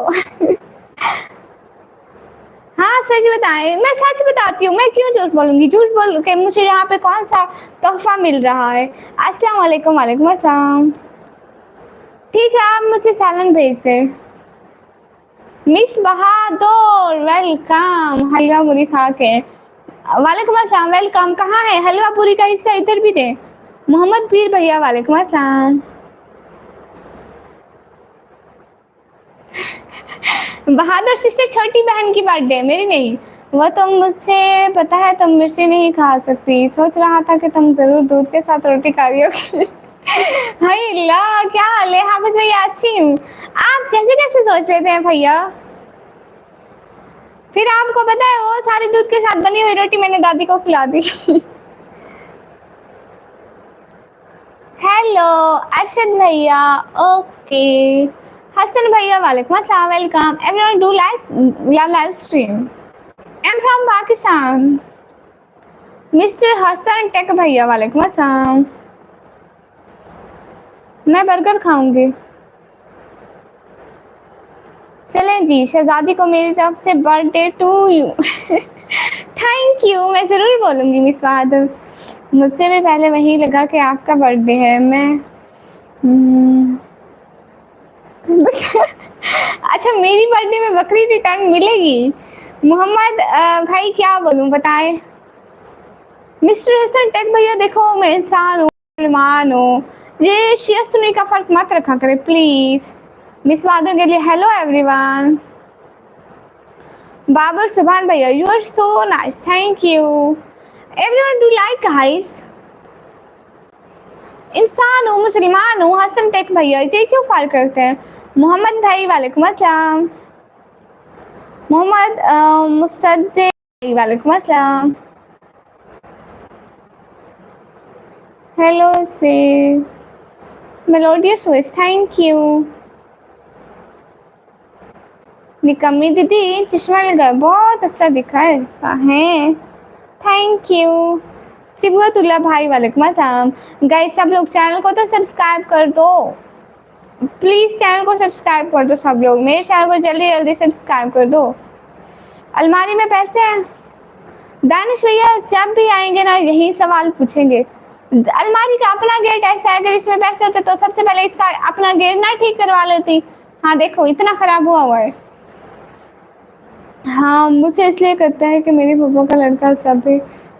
[SPEAKER 1] हाँ सच बताएं, मैं सच बताती हूँ, मैं क्यों झूठ बोलूंगी, झूठ बोल के मुझे यहाँ पे कौन सा तोहफा मिल रहा है। अस्सलाम वालेकुम। वालेकुम अस्सलाम। ठीक है आप मुझे सालन भेज दें। मिस बहादुर वेलकम, हलवा पूरी खा के। वालेकुम अस्सलाम, वेलकम। कहाँ है हलवा पूरी का हिस्सा, इधर भी दे। मोहम्मद पीर भैया वालेकुम अस्सलाम। बहादुर सिस्टर छोटी बहन की बर्थडे, मेरी नहीं। वो तुम मुझसे पता है तुम मिर्ची नहीं खा सकती, सोच रहा था कि तुम जरूर दूध के साथ रोटी खा रही होगी। हाय अल्लाह क्या हाल है हाफिज भैया, अच्छी हूँ। आप कैसे कैसे सोच लेते हैं भैया। फिर आपको पता है वो सारी दूध के साथ बनी हुई रोटी मैंने दादी को खिला दी। हेलो अरशद भैया, ओके। हसन भैया वालेकुम अस्सलाम, welcome. Everyone do like live stream. I am from Pakistan. Mister Hasan tech भैया वालेकुम अस्सलाम। मैं बर्गर खाऊंगी। चलें जी, शहजादी को मेरी तरफ से birthday to you. Thank you, मैं ज़रूर बोलूँगी मिस बहादुर। मुझसे भी पहले वही लगा कि आपका बर्थडे है। मैं अच्छा मेरी बर्थडे में बकरी रिटर्न मिलेगी। मोहम्मद भाई क्या बोलूं बताएं। मिस्टर हसन टेक भैया देखो मैं इंसान हूँ, मुसलमान हूँ, ये शिया सुन्नी का फर्क मत रखा करें प्लीज। मिस बहादुर के लिए हेलो एवरीवन। बाबर सुभान भैया you are so nice, thank you. Everyone do like guys. इंसान हूँ, मुसलमान हूँ, हसन टेक भैया ये क्यों फर्क रखते हैं। मोहम्मद भाई वालेकुम अस्सलाम। मोहम्मद मुसद्दिक वालेकुम अस्सलाम। हेलो सी मेलोडियस वॉइस, थैंक यू। निकम्मी दीदी चश्मा लगा बहुत अच्छा दिखा है, थैंक यू। सिबुतुल्ला भाई वालेकुम अस्सलाम। गाइस सब लोग चैनल को तो सब्सक्राइब कर दो प्लीज, चैनल को सब्सक्राइब कर दो सब लोग, मेरे चैनल को जल्दी जल्दी सब्सक्राइब कर दो। अलमारी में पैसे हैं। दानिश भैया जब भी आएंगे ना यही सवाल पूछेंगे। अलमारी का अपना गेट ऐसा है, अगर इसमें पैसे होते तो सबसे पहले इसका अपना गेट ना ठीक करवा लेती। हाँ देखो इतना खराब हुआ है। हाँ मुझे इसलिए करता है कि मेरी फूफो का लड़का सब भी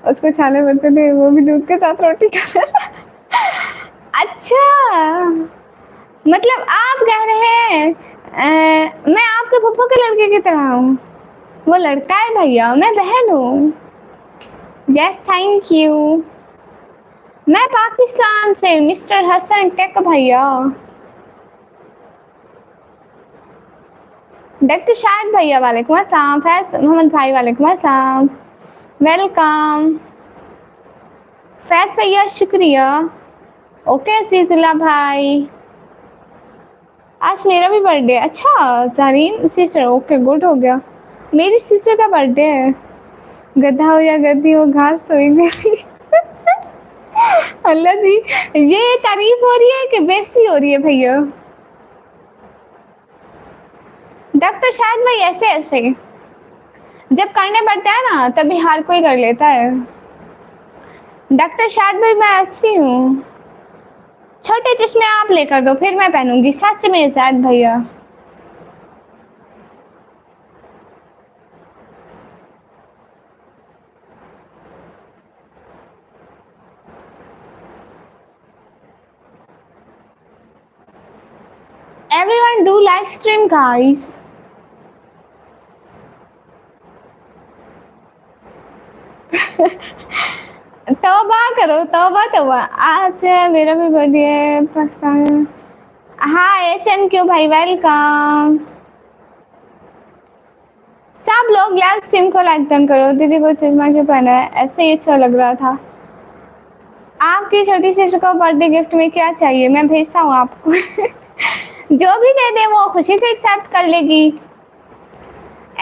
[SPEAKER 1] उसको छाले भरते थे, वो भी दूध के साथ रोटी खाता। अच्छा मतलब आप कह रहे हैं मैं आपके फूफो के लड़के की तरह हूँ। वो लड़का है भैया, मैं बहन हूँ। Yes thank you. मैं पाकिस्तान से मिस्टर हसन टेक भैया। डॉक्टर शाहिद भैया वालेकुम अस्सलाम। फैज मोहम्मद भाई वालेकुम अस्सलाम, वेलकम। फैज भैया शुक्रिया। ओके अजीजुल्ला भाई, आज मेरा भी बर्थडे। अच्छा जरीन सिस्टर, ओके गुड हो गया, मेरी सिस्टर का बर्थडे है। गधा हो या गद्दी हो घास तो गई। अल्लाह जी, ये तारीफ हो रही है कि बेइज्जती हो रही है भैया। डॉक्टर शायद भाई ऐसे ऐसे जब करने पड़ता है ना तभी हर कोई कर लेता है। डॉक्टर शायद भाई मैं ऐसी हूँ। छोटे चश्मे आप लेकर दो फिर मैं पहनूंगी, सच में शायद भैया। Everyone do live stream, guys. तौबा करो, तौबा तौबा। आज मेरा भी बर्थडे है पाकिस्तान। हाय HNQ भाई, वेलकम। सब लोग यार स्ट्रीम को लाइक डन करो। दीदी को चश्मा क्यों पहना है? ऐसे ही अच्छा लग रहा था। आपकी छोटी सिस्टर को बर्थडे गिफ्ट में क्या चाहिए? मैं भेजता हूँ आपको। जो भी दे दे वो खुशी से एक्सेप्ट कर लेगी।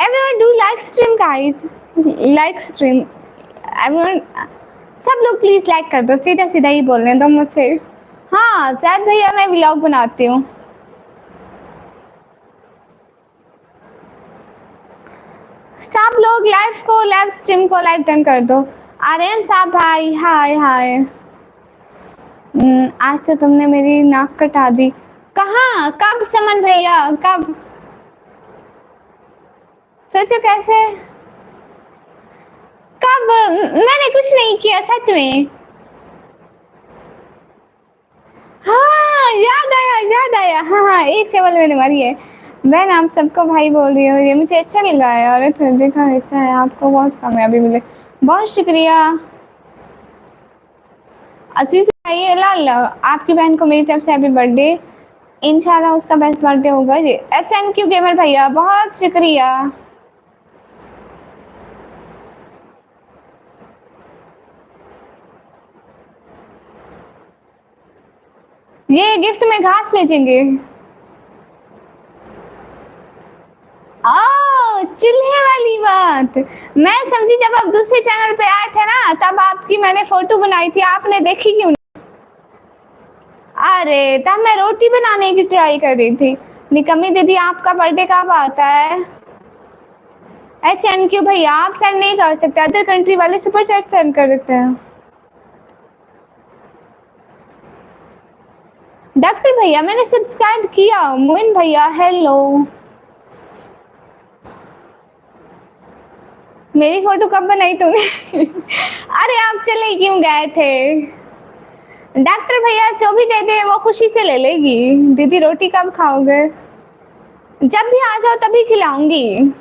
[SPEAKER 1] Everyone do like stream, guys. Like stream. Everyone, सब लोग प्लीज लाइक कर दो। सीधा सीधा ही बोलने दो मुझसे। हाँ सैद भैया, मैं व्लॉग बनाती हूँ। सब लोग लाइव स्ट्रीम को लाइक डन कर दो। आर्यन साहब भाई, हाय हाय। आज तो तुमने मेरी नाक कटा दी। कहाँ? कब समन भैया, कब? सोचो कैसे? कब? मैंने कुछ नहीं किया सच में। हाँ याद आया, याद आया। हाँ हाँ, एक टेबल मैंने मारी है। मैं आप सबको भाई बोल रही हूँ, ये मुझे अच्छा लगा है और देखा हिस्सा है। आपको बहुत कामयाबी मिले, बहुत शुक्रिया। अजीज भाई लाल, आपकी बहन को मेरी तरफ से हैप्पी बर्थडे। इंशाल्लाह उसका बेस्ट बर्थडे होगा जी। SNQ गेमर भैया, बहुत शुक्रिया। ये गिफ्ट में घास बेचेंगे। चूल्हे वाली बात मैं समझी। जब आप दूसरे चैनल पे आए थे ना, तब आपकी मैंने फोटो बनाई थी, आपने देखी क्यों? अरे तब मैं रोटी बनाने की ट्राई कर रही थी। निकम्मी दीदी, आपका बर्थडे कब आता है? HNQ भैया, आप सेंड नहीं कर सकते, अदर कंट्री वाले सुपर चैट सेंड कर देते हैं। डॉक्टर भैया, मैंने सब्सक्राइब किया। मोइन भैया, हेलो। मेरी फोटो कब बनाई तूने? अरे आप चले क्यों गए थे? डॉक्टर भैया, जो भी दे दे वो खुशी से ले लेगी। दीदी रोटी कब खाओगे? जब भी आ जाओ तभी खिलाऊंगी।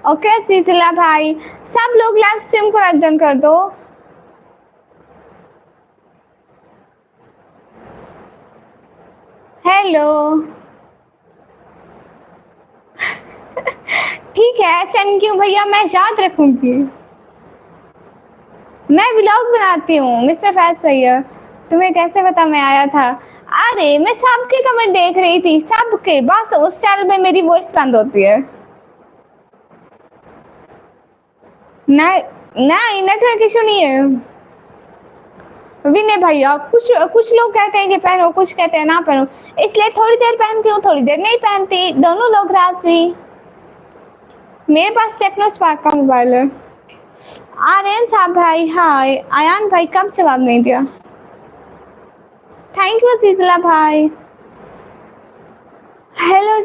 [SPEAKER 1] ओके सिलसिला भाई, सब लोग लाइव स्ट्रीम को लाइक डन कर दो। हेलो। ठीक है HNQ भैया, मैं याद रखूंगी। मैं व्लॉग बनाती हूँ मिस्टर फैज भैया। तुम्हें कैसे पता मैं आया था? अरे मैं सबके कमेंट देख रही थी, सबके। बस उस चैनल में मेरी वॉइस बंद होती है। नहीं, नेटवर्क इशू नहीं है। विनय भैया, कुछ लोग कहते हैं कि पहनो, कुछ कहते हैं ना पहनो, इसलिए थोड़ी देर पहनती हूँ, थोड़ी देर नहीं पहनती। दोनों लोग राजी। मेरे पास टेक्नो स्पार्क का मोबाइल है। आर्यन साहब भाई, हाय। आयान भाई, कब जवाब नहीं दिया? थैंक यू जीजला भाई। हेलो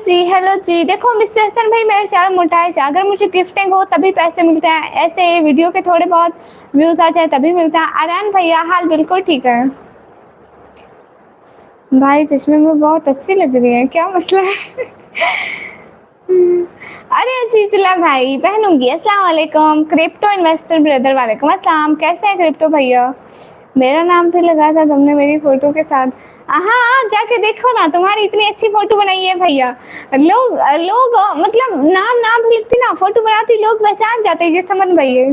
[SPEAKER 1] जी। देखो मिस्टर हसन भाई, मेरा चैनल मोटाइज है। अगर मुझे गिफ्टिंग हो तभी पैसे मिलते हैं, ऐसे वीडियो के थोड़े बहुत व्यूज आ जाए तभी मिलता है। आर्यन भैया, हाल बिल्कुल ठीक है भाई। चश्मे में बहुत अच्छी लग रही है, क्या मसला है? अरे अजीजला भाई, पहनूंगी। अस्सलाम वालेकुम क्रिप्टो इन्वेस्टर ब्रदर, वालेकुम अस्सलाम। कैसे हैं क्रिप्टो भैया? मेरा नाम भी लगा था तुमने मेरी फोटो के साथ। हाँ, जाके देखो ना, तुम्हारी इतनी अच्छी फोटो बनाई है भैया। लोग लोग मतलब नाम लिखती ना, फोटो बनाती, लोग पहचान जाते हैं, ये समझ भैया।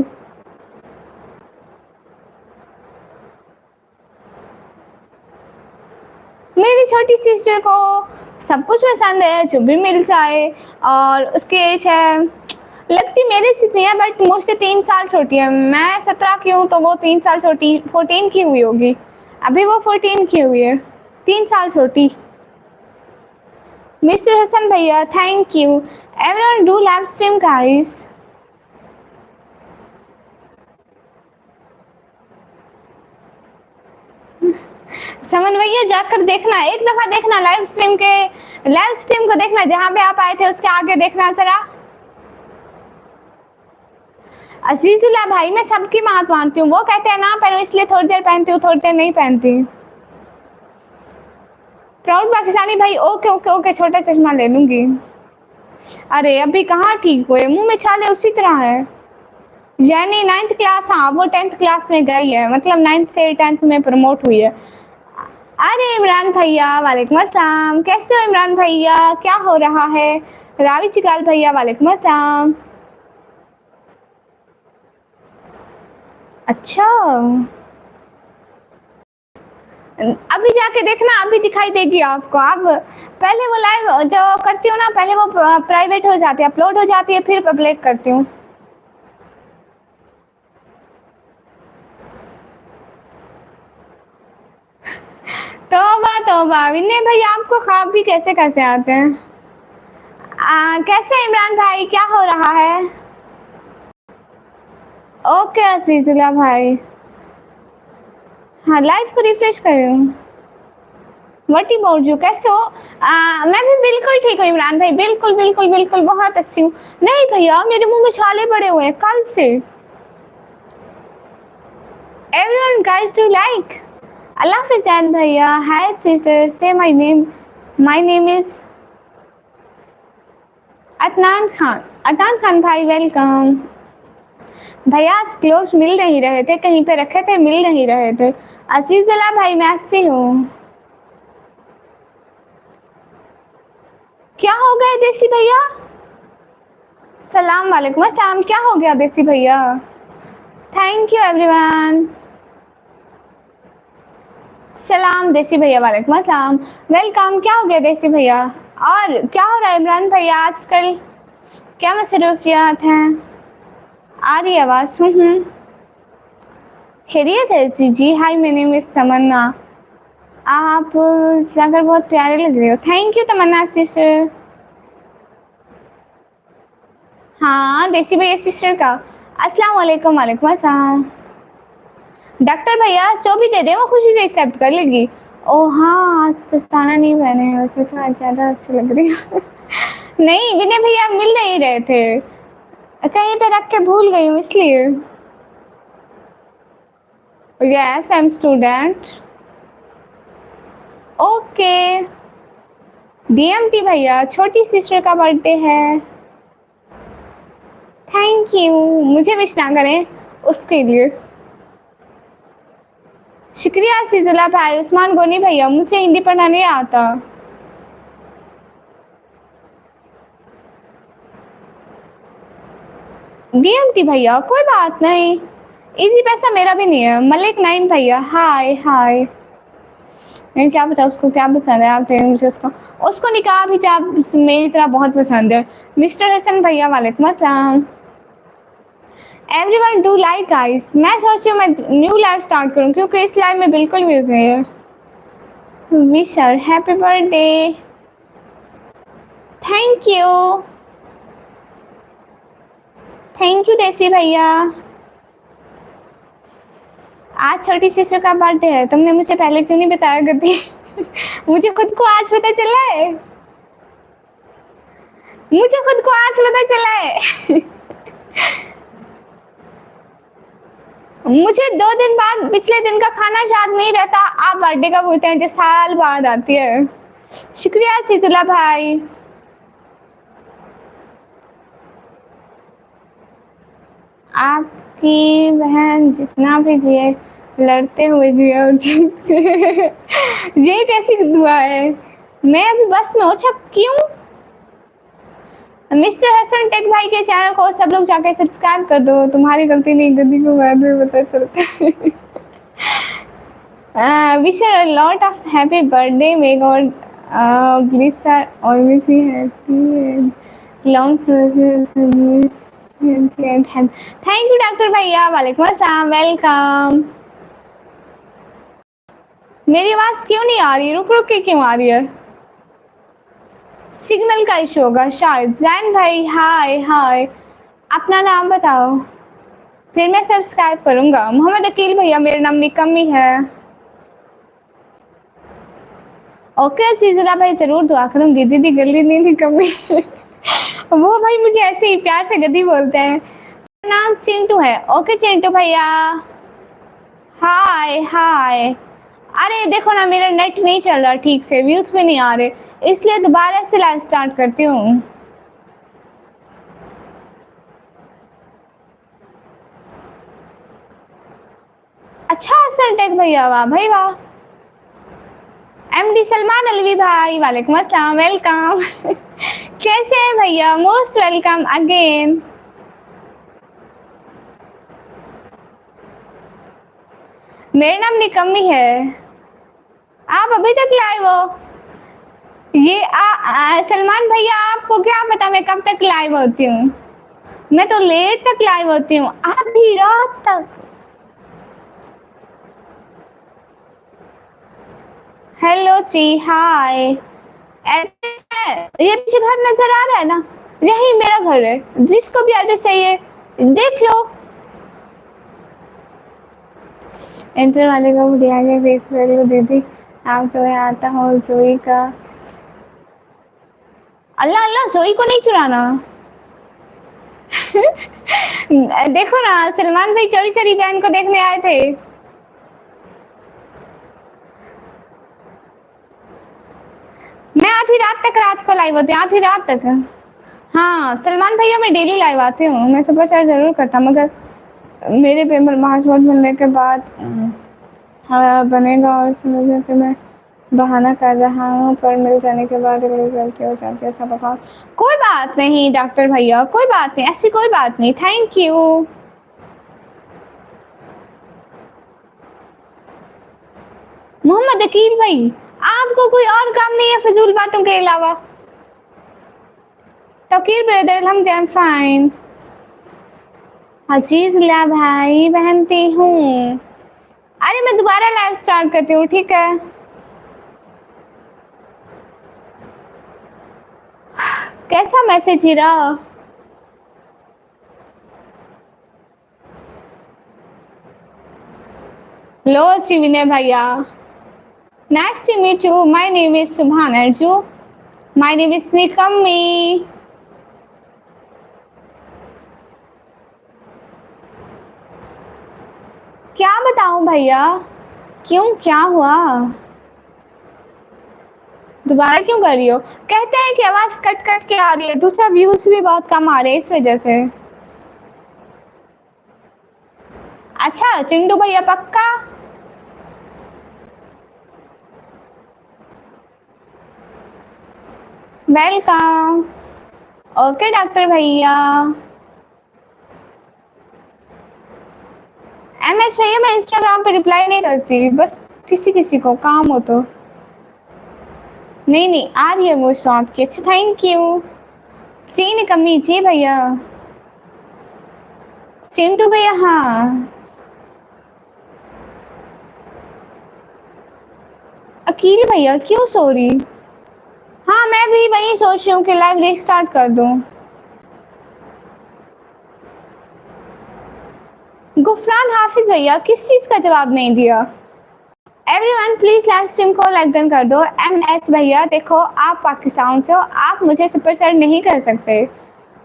[SPEAKER 1] मेरी छोटी सिस्टर को सब कुछ पसंद है, जो भी मिल जाए। और उसकी एज है, लगती मेरे से थी, बट मुझसे 3 साल छोटी है। मैं 17 की हूँ, तो वो 3 साल छोटी 14 की हुई होगी। अभी वो 14 की हुई है, 3 साल छोटी। मिस्टर हसन भैया, thank you. Everyone do live stream guys. Saman भैया, जाकर देखना, एक दफा देखना लाइव स्ट्रीम को देखना, जहाँ पे आप आए थे उसके आगे देखना जरा। अजीजुल्लाह भाई, मैं सबकी बात मानती हूँ। वो कहते हैं ना पहनो, इसलिए थोड़ी देर पहनती हूँ, थोड़ी देर नहीं पहनती। प्राउड पाकिस्तानी भाई, ओके ओके ओके, छोटा चश्मा ले लूंगी। अरे अभी कहाँ ठीक हुए, मुंह में छाले उसी तरह है। यानी 9th क्लास, हाँ वो 10th क्लास में गई है, मतलब 9th से 10th में प्रमोट हुई है। अरे इमरान भैया वालेकुम अस्सलाम, कैसे हो इमरान भैया, क्या हो रहा है? रावी चिकाल भैया वालेकुम अस्सलाम। अच्छा, अभी जाके देखना, अभी दिखाई देगी आपको। अब पहले वो लाइव जो करती हूँ ना, पहले वो प्राइवेट हो जाती है, अपलोड हो जाती है, फिर पब्लिक करती हूँ। तौबा तौबा, विनय भैया आपको ख्वाब भी कैसे कैसे आते हैं? कैसे इमरान भाई, क्या हो रहा है? ओके अजीजुल्ला भाई, हाँ लाइव को रिफ्रेश कर रही हूँ। वटी बोर्ड कैसे हो? मैं भी बिल्कुल ठीक हूँ इमरान भाई, बिल्कुल बिल्कुल बिल्कुल बहुत अच्छी हूँ। नहीं भैया, मेरे मुंह में छाले पड़े हुए हैं कल से। Everyone guys do like. अल्लाह हाफिज़ जैन भैया, hi sister, say my name is Adnan Khan. Adnan Khan भाई वेलकम। भैया आज क्लोज मिल नहीं रहे थे, कहीं पे रखे थे, मिल नहीं रहे थे। अजीजुल्ला भाई मैं अच्छी हूँ। क्या हो गया देसी भैया? सलाम वालेकुम अस्सलाम, क्या हो गया देसी भैया? Thank you everyone. सलाम देसी भैया, वालेकुम अस्सलाम, वेलकम। क्या हो गया देसी भैया? और क्या हो रहा है इमरान भैया आजकल, क्या मसरूफियात हैं? आ रही आवाज़? खैरियत है जी जी। हाय मेरे नेम इज तमन्ना, आप जाकर बहुत प्यारे लग रहे हो। Thank you Tamanna sister. हाँ देसी भैया सिस्टर का अस्सलाम वालेकुम। वालेकुम अस्सलाम। डॉक्टर भैया जो भी दे दे वो खुशी से एक्सेप्ट कर लेगी। ओ हाँ, आज दस्ताना नहीं पहने हैं, वैसे तो आज ज़्यादा अच्छी लग रही है। नहीं विनय भैया मिल नहीं रहे थे, कहीं पे रख के भूल गई हूँ इसलिए। Yes I am student. Okay DMT भैया, छोटी सिस्टर का बर्थडे है। थैंक यू, मुझे विश ना करें उसके लिए। शुक्रिया सिजुला भाई। उस्मान गोनी भैया, मुझे हिंदी पढ़ना नहीं आता। डीएमटी भैया कोई बात नहीं, इजी पैसा मेरा भी नहीं है। मलिक नाइम भैया हाय हाय। मैं क्या पता उसको क्या पसंद है, आप मुझे उसको उसको निकाह भी चाप मेरी तरह बहुत पसंद है। मिस्टर हसन भैया वालेकुम अस्सलाम। Everyone do like guys. मैं सोची मैं न्यू लाइव स्टार्ट करूं क्योंकि इस लाइव में बिल्कुल व्यूज नहीं है। विशर happy birthday. Thank you, thank you देसी भैया। आज छोटी सिस्टर का बर्थडे है, तुमने मुझे पहले क्यों नहीं बताया गति? मुझे खुद को आज पता चला है, मुझे खुद को आज पता चला है। मुझे 2 दिन बाद पिछले दिन का खाना याद नहीं रहता, आप बर्थडे का बोलते हैं जो साल बाद आती है। शुक्रिया सीतुला भाई। आपकी बहन जितना भी जिए लड़ते हुए जिए और ये कैसी दुआ है? मैं अभी बस में अच्छा क्यों? मिस्टर हसन टेक भाई के चैनल को सब लोग जाके सब्सक्राइब कर दो, तुम्हारी गलती नहीं, गलती को बाद में पता चलता है। Wish a lot of happy birthday, may God bless her always be happy long thank you doctor भैया, वालेकुम अस्सलाम, वेलकम। मेरी आवाज़ क्यों नहीं आ रही, रुक रुक के क्यों आ रही है? सिग्नल का इशू होगा शायद। जैन भाई हाय हाय, अपना नाम बताओ फिर मैं सब्सक्राइब करूंगा। मोहम्मद अकील भैया मेरा नाम निकम ही है। ओके चीजुला भाई जरूर दुआ करूंगी। दीदी गली नहीं निकमी। वो भाई मुझे ऐसे ही प्यार से गद्दी बोलते हैं। नाम चिंटू है। ओके चिंटू भैया हाय हाय, अरे देखो ना, मेरा नेट नहीं चल रहा ठीक से, व्यूज भी नहीं आ रहे, इसलिए दोबारा से लाइव स्टार्ट करती हूँ। अच्छा हसन टेक भैया, वाह भाई वाह। एमडी सलमान अलवी भाई, वालेकुम अस्सलाम, वेलकम। कैसे हैं भैया? Most welcome again. मेरा नाम निकम्मी है। आप अभी तक लाइव हो? ये सलमान भैया, आपको क्या पता मैं कब तक लाइव होती हूँ? मैं तो लेट तक लाइव होती हूँ, आधी रात तक। हेलो जी, हाय। एड्रेस है, ये पीछे घर नजर आ रहा है ना, यही मेरा घर है। जिसको भी एड्रेस चाहिए देख लो। इंटर वाले को दिया गया फेस वैल्यू दीदी, आप तो आता हो जोई का। अल्लाह अल्लाह, जोई को नहीं चुराना। देखो ना, सलमान भाई चोरी चोरी बहन को देखने आए थे। मैं आधी रात को लाइव होती हूँ, आधी रात तक। हाँ सलमान भैया, मैं डेली लाइव आती हूँ, मैं सुपर चार्ज जरूर करता, मगर मेरे पेपर पासवर्ड मिलने के बाद बनेगा, और समझो कि मैं बहाना कर रहा हूँ, पर मिल जाने के बाद मेरी गलती हो जाती है, सब बताओ। कोई बात नहीं डॉक्टर भैया, कोई बात नहीं, ऐसी कोई बात नहीं, थैंक यू। मोहम्मद अकील भाई, आपको कोई और काम नहीं है फजूल बातों के अलावा? तकीर ब्रदर, हम आई एम फाइन। अजीज ला भाई पहनती हूँ। अरे मैं दोबारा लाइव स्टार्ट करती हूँ, ठीक है? कैसा मैसेज ही रहा? लो जी विनय भैया, nice to meet you, my name is Subhan Arzoo, my name is निकम्मी। क्या बताऊं भैया? क्यों, क्या हुआ? दोबारा क्यों कर रही हो? कहते हैं कि आवाज कट कट के आ रही है, दूसरा व्यूज भी बहुत कम आ रहे हैं इस वजह से। अच्छा चिंटू भैया, पक्का? वेलकम। ओके डॉक्टर भैया। एमएस भैया, मैं इंस्टाग्राम पे रिप्लाई नहीं करती, बस किसी किसी को काम हो तो। नहीं नहीं, आ रही है वो शॉप की। अच्छा थैंक यू जी निकम्मी। जी भैया। चिंटू भैया, हाँ। अकेले भैया क्यों सॉरी? हाँ मैं भी वही सोच रही हूँ कि लाइव रीस्टार्ट कर दूँ। गुफरान हाफिज भैया, किस चीज का जवाब नहीं दिया? एवरीवन प्लीज लाइव स्ट्रीम को लाइक डन कर दो। एमएच भैया देखो, आप पाकिस्तान से हो, आप मुझे सुपर चैट नहीं कर सकते।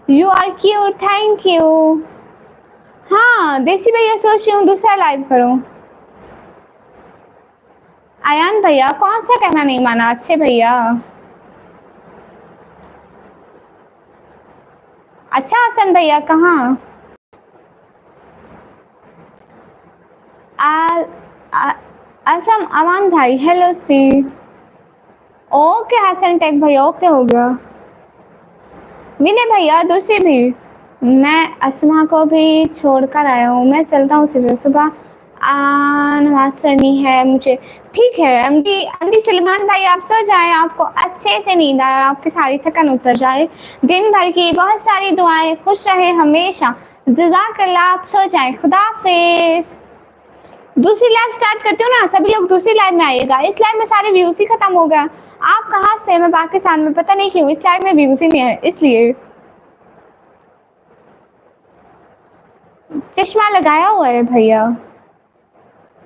[SPEAKER 1] You are cute, thank you. हाँ देसी भैया, सोच रही हूँ दूसरा लाइव करूँ। आयान भैया, कौन सा कहना नहीं माना अच्छे भैया? अच्छा हसन भैया, कहाँ? असम अमान भाई, हेलो सी। ओके हसन टेक भैया, ओके हो गया। विनय भैया, दूसरी भी। मैं असमा को भी छोड़कर आया हूँ, मैं चलता हूँ सिर्फ सुबह नमाज करनी है मुझे। ठीक है एमडी एमडी सलमान भाई, आप सो जाएं, आपको अच्छे से नींद आए, आपकी सारी थकान उतर जाए, दिन भर की बहुत सारी दुआएं, खुश रहे हमेशा, जज़ाकल्लाह। आप सो जाएं, खुदा हाफिज। दूसरी लाइव स्टार्ट करती हूँ ना, सभी लोग दूसरी लाइव में आइएगा। इस लाइव में सारे व्यूज ही खत्म हो गया। आप कहाँ से? मैं पाकिस्तान में, पता नहीं क्यों इस लाइव में व्यूज ही नहीं है, इसलिए। चश्मा लगाया हुआ है भैया।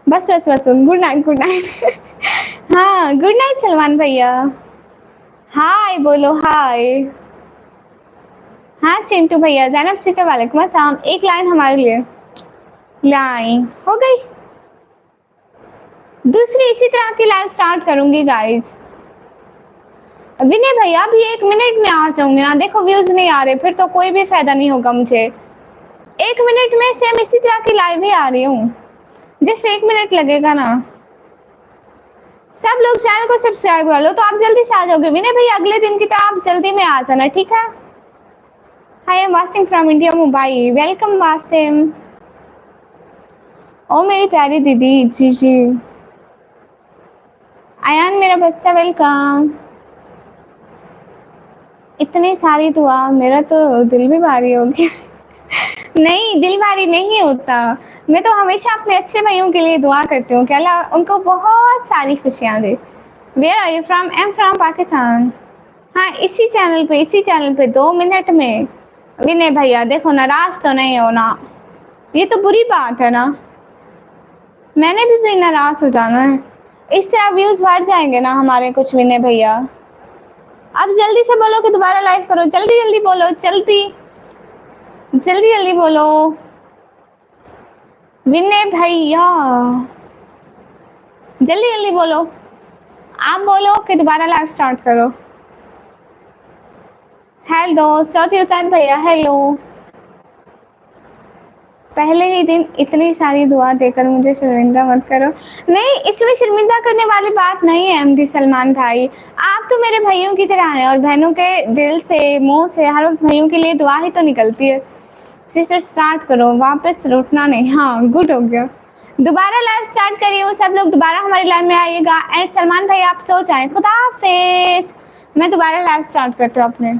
[SPEAKER 1] बस बस बस, गुड नाइट गुड नाइट। हाँ गुड नाइट सलमान भैया। हाय बोलो हाय। हाँ चिंटू भैया, जैनब सिस्टर, वालेकुम अस्सलाम। एक लाइन हमारे लिए। लाइन हो गई। दूसरी इसी तरह की लाइव स्टार्ट करूंगी गाइज। विनय भैया अभी 1 मिनट में आ जाऊंगी ना, देखो व्यूज नहीं आ रहे फिर तो कोई भी फायदा नहीं होगा मुझे। 1 मिनट में सेम इसी तरह की लाइव ही आ रही हूँ, जस्ट 1 मिनट लगेगा ना। सब लोग चैनल को सब्सक्राइब कर लो तो आप जल्दी से आ जाओगे। विनय भैया अगले दिन की तरह आप जल्दी में आ जाना, ठीक है। Hi, I am Wasim from India Mumbai. Welcome Wasim. ओ मेरी प्यारी दीदी, जी जी। आयान मेरा बच्चा, वेलकम। इतनी सारी दुआ, मेरा तो दिल भी भारी हो गया। नहीं, दिल भारी नहीं होता। मैं तो हमेशा अपने अच्छे भाइयों के लिए दुआ करती हूँ कि अल्लाह उनको बहुत सारी खुशियाँ दे। Where are you from? I am from Pakistan. हाँ, इसी चैनल पे 2 मिनट में। विनय भैया देखो, नाराज तो नहीं हो ना, ये तो बुरी बात है ना। मैंने भी फिर नाराज हो जाना है। इस तरह व्यूज बढ़ जाएंगे ना हमारे कुछ। विनय भैया अब जल्दी से बोलो कि दोबारा लाइव करो, जल्दी जल्दी बोलो, जल्दी जल्दी जल्दी बोलो। विनय भैया जल्दी जल्दी बोलो, आप बोलो कि दोबारा लाइव स्टार्ट करो। हेलो सौत्युतान भैया, हेलो। पहले ही दिन इतनी सारी दुआ देकर मुझे शर्मिंदा मत करो। नहीं, इसमें शर्मिंदा करने वाली बात नहीं है एमडी सलमान भाई। आप तो मेरे भाइयों की तरह हैं और बहनों के दिल से, मुंह से हर वक्त भाइयों के लिए दुआ ही तो निकलती है। सिस्टर स्टार्ट करो, वापस रुकना नहीं। हाँ, गुड हो गया। दोबारा लाइव स्टार्ट करिए, सब लोग दोबारा हमारे लाइव में आइएगा। एंड सलमान भाई आप सो जाएं। खुदा हाफिज। मैं दोबारा लाइव स्टार्ट करती हूँ अपने।